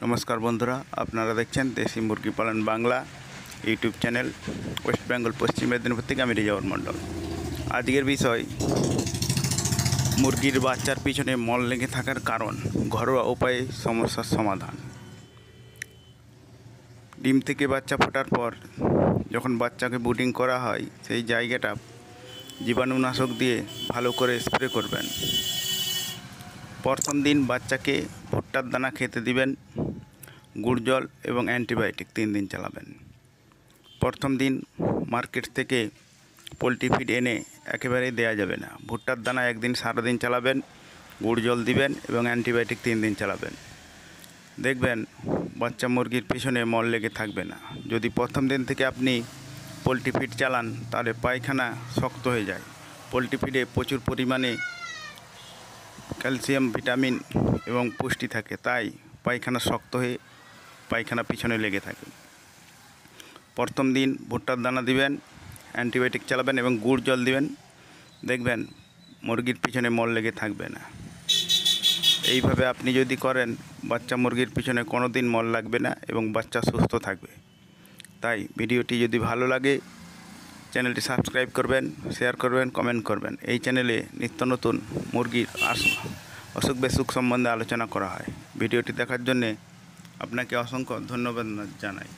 नमस्कार बंधुरा आपनारा देखছেন देशी मुरगी पालन Bangla YouTube channel West Bengal Paschim Medinipur থেকে আমি রিজাউর মণ্ডল। আজকের বিষয় মুরগির বাচ্চার পিছনে মল লেগে থাকার কারণ, ঘরোয়া উপায়ে সমস্যার সমাধান। ডিম থেকে বাচ্চা ফোটার পর যখন বাচ্চাকে ব্রুডিং করা হয় সেই জায়গাটা জীবাণুনাশক দিয়ে ভালো করে স্প্রে করবেন। প্রথম দিন বাচ্চাকে ভুট্টার দানা খেতে দিবেন, গুড় জল এবং অ্যান্টিবায়োটিক 3 দিন চালাবেন। প্রথম দিন মার্কেট থেকে পোলট্রি ফিড এনে একেবারেই দেওয়া যাবে না। ভুট্টার দানা একদিন সারাদিন চালাবেন, গুড় জল দিবেন এবং অ্যান্টিবায়োটিক 3 দিন চালাবেন। দেখবেন বাচ্চা মুরগির পিছনে মল লেগে থাকবে না। যদি প্রথম দিন থেকে আপনি পোলট্রি ফিড চালান তাহলে পায়খানা শক্ত হয়ে যায়। পোলট্রি ফিডে প্রচুর পরিমাণে ক্যালসিয়াম, ভিটামিন এবং পুষ্টি থাকে, তাই পায়খানা শক্ত হয়ে পায়খানা পিছনে লেগে থাকে। প্রথম দিন ভুট্টার দানা দিবেন, অ্যান্টিবায়োটিক চালাবেন এবং গুড় জল দিবেন। দেখবেন মুরগির পিছনে মল লেগে থাকবে না। এইভাবে আপনি যদি করেন বাচ্চা মুরগির পিছনে কোনো দিন মল লাগবে না এবং বাচ্চা সুস্থ থাকবে। তাই ভিডিওটি যদি ভালো লাগে চ্যানেলটি সাবস্ক্রাইব করবেন, শেয়ার করবেন, কমেন্ট করবেন। এই চ্যানেলে নিত্য নতুন মুরগির অসুখ বিসুখ সম্বন্ধে আলোচনা করা হয়। ভিডিওটি দেখার জন্যে আপনাকে অসংখ্য ধন্যবাদ জানাই।